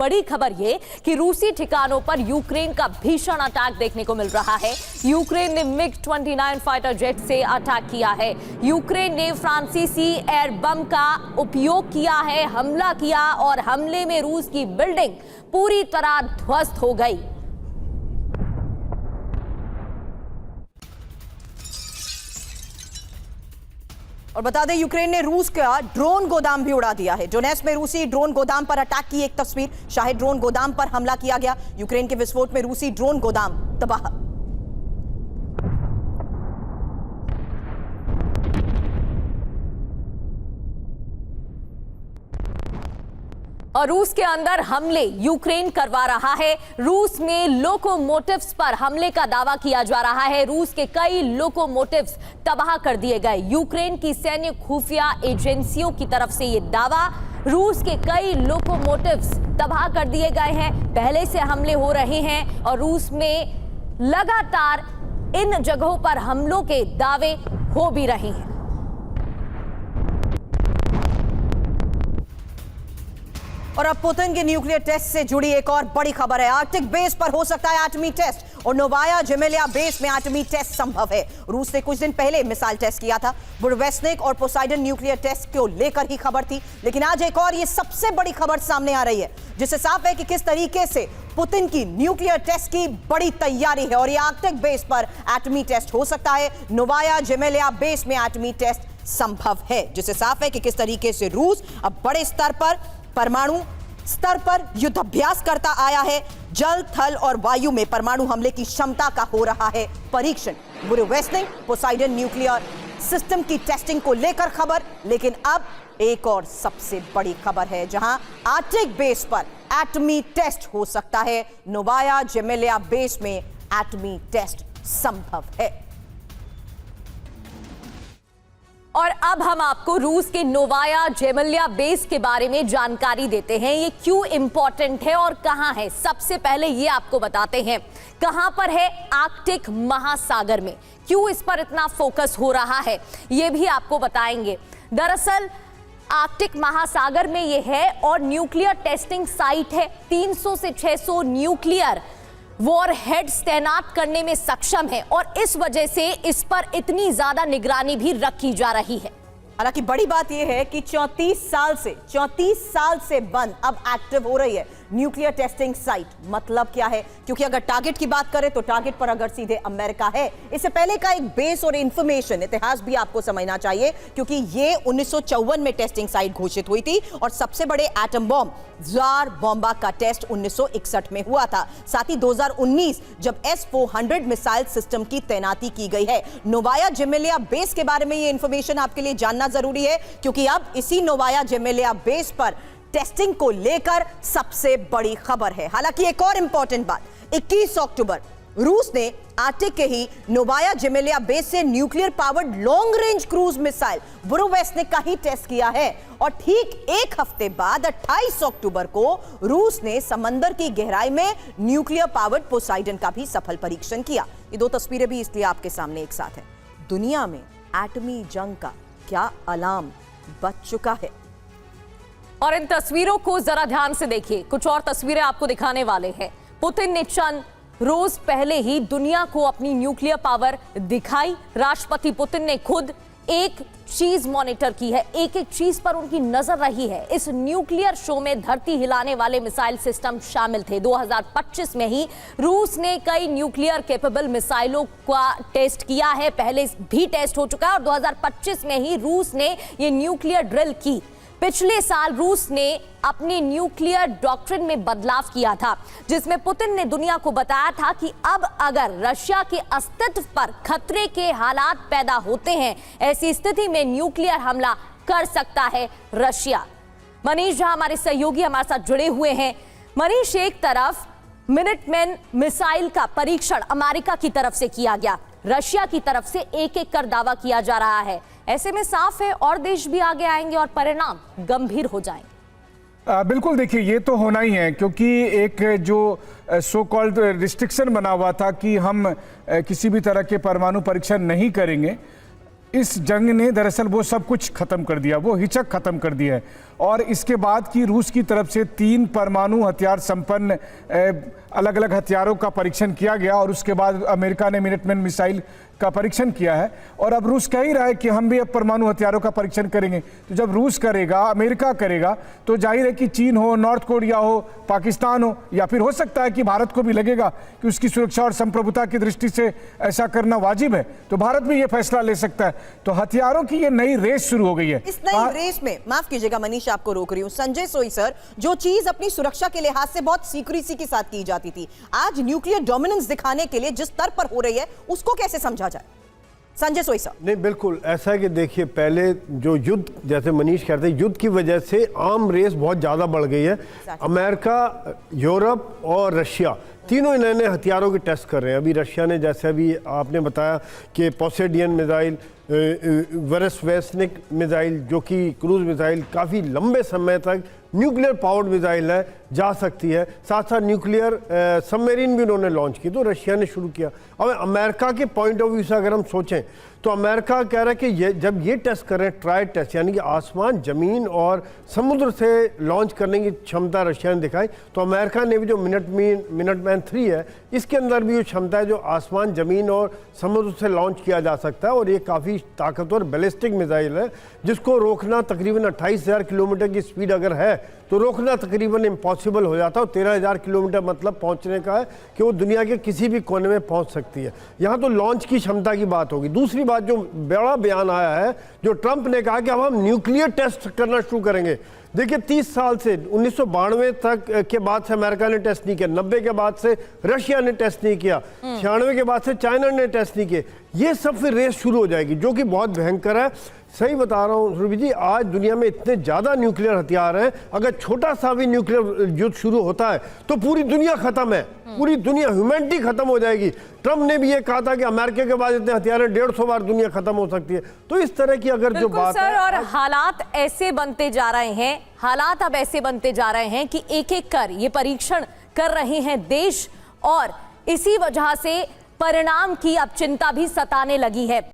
बड़ी खबर ये कि रूसी ठिकानों पर यूक्रेन का भीषण अटैक देखने को मिल रहा है। यूक्रेन ने MiG-29 फाइटर जेट से अटैक किया है। यूक्रेन ने फ्रांसीसी एयर बम का उपयोग किया है, हमला किया और हमले में रूस की बिल्डिंग पूरी तरह ध्वस्त हो गई। और बता दें, यूक्रेन ने रूस का ड्रोन गोदाम भी उड़ा दिया है। डोनेट्स्क में रूसी ड्रोन गोदाम पर अटैक की एक तस्वीर। शाही ड्रोन गोदाम पर हमला किया गया। यूक्रेन के विस्फोट में रूसी ड्रोन गोदाम तबाह। और रूस के अंदर हमले यूक्रेन करवा रहा है। रूस में लोकोमोटिव्स पर हमले का दावा किया जा रहा है। रूस के कई लोकोमोटिव्स तबाह कर दिए गए। यूक्रेन की सैन्य खुफिया एजेंसियों की तरफ से यह दावा, रूस के कई लोकोमोटिव्स तबाह कर दिए गए हैं। पहले से हमले हो रहे हैं और रूस में लगातार इन जगहों पर हमलों के दावे हो भी रहे हैं। और अब पुतिन के न्यूक्लियर टेस्ट से जुड़ी एक और बड़ी खबर है। आर्कटिक बेस पर हो सकता है एटमी टेस्ट और नोवाया जेमेलिया बेस में एटमी टेस्ट संभव है। रूस ने कुछ दिन पहले मिसाइल टेस्ट किया था। बुरवेस्निक और पोसाइडन न्यूक्लियर टेस्ट को लेकर ही खबर थी, लेकिन आज एक और ये सबसे बड़ी खबर सामने आ रही है, जिससे साफ है कि किस तरीके से पुतिन की न्यूक्लियर टेस्ट की बड़ी तैयारी है। और ये आर्कटिक बेस पर एटमी टेस्ट हो सकता है। नोवाया जेमेलिया बेस में एटमी टेस्ट संभव है, जिससे साफ है कि किस तरीके से रूस अब बड़े स्तर पर परमाणु स्तर पर युद्धाभ्यास करता आया है। जल, थल और वायु में परमाणु हमले की क्षमता का हो रहा है परीक्षण। बुरवेस्निक पोसाइडन न्यूक्लियर सिस्टम की टेस्टिंग को लेकर खबर, लेकिन अब एक और सबसे बड़ी खबर है, जहां आर्कटिक बेस पर एटमी टेस्ट हो सकता है। नोवाया जेमेलिया बेस में एटमी टेस्ट संभव है। और अब हम आपको रूस के नोवाया जेमेलिया बेस के बारे में जानकारी देते हैं। ये क्यों इंपॉर्टेंट है और कहां है। सबसे पहले ये आपको बताते हैं कहां पर है। आर्कटिक महासागर में। क्यों इस पर इतना फोकस हो रहा है, ये भी आपको बताएंगे। दरअसल आर्कटिक महासागर में ये है और न्यूक्लियर टेस्टिंग साइट है। 300 से 600 न्यूक्लियर वॉरहेड्स तैनात करने में सक्षम है और इस वजह से इस पर इतनी ज्यादा निगरानी भी रखी जा रही है। हालांकि बड़ी बात यह है कि 34 साल से बंद अब एक्टिव हो रही है न्यूक्लियर टेस्टिंग साइट। मतलब क्या है, क्योंकि अगर टारगेट की बात करें तो टारगेट पर अगर सीधे अमेरिका है। इससे पहले का एक बेस और इंफॉर्मेशन इतिहास भी आपको समझना चाहिए, क्योंकि ये 1954 में टेस्टिंग साइट घोषित हुई थी और सबसे बड़े एटम बॉम्ब जार बॉम्बा का टेस्ट 1961 में हुआ था। साथ ही 2019 जब S-400 मिसाइल सिस्टम की तैनाती की गई है। नोवाया जेमेलिया बेस के बारे में ये इंफॉर्मेशन आपके लिए जानना जरूरी है, क्योंकि अब इसी नोवाया जेमेलिया बेस पर टेस्टिंग को लेकर सबसे बड़ी खबर है। हालांकि एक और इंपॉर्टेंट बात, 21 अक्टूबर रूस ने आर्कटिक के ही नोवाया जेमेलिया बेस से nuclear powered long range cruise missile Burevestnik का ही टेस्ट किया है। और ठीक एक हफ्ते बाद 28 अक्टूबर को रूस ने समंदर की गहराई में न्यूक्लियर पावर्ड पोसाइडन का भी सफल परीक्षण किया। ये दो तस्वीरें भी इसलिए आपके सामने एक साथ है। दुनिया में एटमी जंग का क्या अलार्म बज चुका है। और इन तस्वीरों को जरा ध्यान से देखिए। कुछ और तस्वीरें आपको दिखाने वाले हैं। पुतिन ने चंद रोज पहले ही दुनिया को अपनी न्यूक्लियर पावर दिखाई। राष्ट्रपति पुतिन ने खुद एक चीज मॉनिटर की है, एक एक चीज पर उनकी नजर रही है। इस न्यूक्लियर शो में धरती हिलाने वाले मिसाइल सिस्टम शामिल थे। 2025 में ही रूस ने कई न्यूक्लियर कैपेबल मिसाइलों का टेस्ट किया है। पहले भी टेस्ट हो चुका है और 2025 में ही रूस ने ये न्यूक्लियर ड्रिल की। पिछले साल रूस ने अपनी न्यूक्लियर डॉक्ट्रिन में बदलाव किया था, जिसमें पुतिन ने दुनिया को बताया था कि अब अगर रशिया के अस्तित्व पर खतरे के हालात पैदा होते हैं, ऐसी स्थिति में न्यूक्लियर हमला कर सकता है रशिया। मनीष झा हमारे सहयोगी हमारे साथ जुड़े हुए हैं। मनीष, एक तरफ मिनटमैन मिसाइल का परीक्षण अमेरिका की तरफ से किया गया, रशिया की तरफ से एक एक कर दावा किया जा रहा है। ऐसे में साफ है और देश भी आगे आएंगे और परिणाम गंभीर हो जाएंगे। बिल्कुल, देखिए ये तो होना ही है, क्योंकि एक जो सो कॉल्ड रिस्ट्रिक्शन बना हुआ था कि हम किसी भी तरह के परमाणु परीक्षण नहीं करेंगे, इस जंग ने दरअसल वो सब कुछ खत्म कर दिया, वो हिचक खत्म कर दिया है। और इसके बाद की रूस की तरफ से 3 परमाणु हथियार संपन्न अलग अलग हथियारों का परीक्षण किया गया और उसके बाद अमेरिका ने मिनटमैन मिसाइल का परीक्षण किया है और अब रूस कह ही रहा है कि हम भी अब परमाणु हथियारों का परीक्षण करेंगे। तो जब रूस करेगा, अमेरिका करेगा, तो जाहिर है कि चीन हो, नॉर्थ कोरिया हो, पाकिस्तान हो, या फिर हो सकता है कि भारत को भी लगेगा कि उसकी सुरक्षा और संप्रभुता की दृष्टि से ऐसा करना वाजिब है, तो भारत भी ये फैसला ले सकता है। तो हथियारों की ये नई रेस शुरू हो गई है। इस नई रेस में, माफ कीजिएगा मनीष आपको रोक रही हूं, संजय सोई सर, जो चीज अपनी सुरक्षा के लिहाज से बहुत सीक्रेसी के साथ की जाती थी, आज न्यूक्लियर डोमिनेंस दिखाने के लिए जिस स्तर पर हो रही है, उसको कैसे समझा जाए? संजय सोई सर। नहीं, बिल्कुल ऐसा है कि देखिए, पहले जो युद्ध, जैसे मनीष कहते हैं, युद्ध की वजह से आर्म रेस बहुत ज़्यादा बढ़ गई है। अमेरिका, यूरोप और रशिया तीनों ही नए हथियारों के टेस्ट कर रहे हैं। अभी रशिया ने, जैसे अभी आपने बताया कि पोसेडियन मिसाइल, वेरेस्वेस्निक मिसाइल जो कि क्रूज मिसाइल काफ़ी लंबे समय तक न्यूक्लियर पावर्ड मिसाइल है, जा सकती है। साथ साथ न्यूक्लियर सबमरीन भी उन्होंने लॉन्च की, तो रशिया ने शुरू किया। अब अमेरिका के पॉइंट ऑफ व्यू से अगर हम सोचें तो अमेरिका कह रहा है कि जब ये टेस्ट कर रहे हैं, ट्राई टेस्ट, यानी कि आसमान, ज़मीन और समुद्र से लॉन्च करने की क्षमता रशिया ने दिखाई, तो अमेरिका ने भी जो मिनटमैन 3 है, इसके अंदर भी वो क्षमता है जो आसमान, ज़मीन और समुद्र से लॉन्च किया जा सकता है। और ये काफ़ी ताकतवर बैलिस्टिक मिसाइल है जिसको रोकना तकरीबन 28,000 किलोमीटर की स्पीड अगर है तो रोकना तकरीबन इम्पॉसिबल हो जाता है। और 13,000 किलोमीटर मतलब पहुंचने का है कि वो दुनिया के किसी भी कोने में पहुंच सकती है। यहाँ तो लॉन्च की क्षमता की बात होगी। दूसरी बात, जो बड़ा बयान आया है, जो ट्रंप ने कहा कि अब हम न्यूक्लियर टेस्ट करना शुरू करेंगे। देखिए, 30 साल से 1992 तक के बाद से अमेरिका ने टेस्ट नहीं किया, 90 के बाद से रशिया ने टेस्ट नहीं किया, 96 के बाद से चाइना ने टेस्ट नहीं किए। ये सब फिर रेस शुरू हो जाएगी, जो कि बहुत भयंकर है। सही बता रहा हूँ सुरभि जी, आज दुनिया में इतने ज़्यादा न्यूक्लियर हथियार हैं, अगर छोटा सा भी न्यूक्लियर युद्ध शुरू होता है तो पूरी दुनिया खत्म है, पूरी दुनिया, ह्यूमैनिटी खत्म हो जाएगी। ट्रंप ने भी ये कहा था कि अमेरिका के बाद इतने हथियार हैं, 150 बार दुनिया खत्म हो सकती है। तो इस तरह की अगर जो बात है, और हालात ऐसे बनते जा रहे हैं, हालात अब ऐसे बनते जा रहे हैं कि एक एक कर ये परीक्षण कर रहे हैं देश, और इसी वजह से परिणाम की अब चिंता भी सताने लगी है।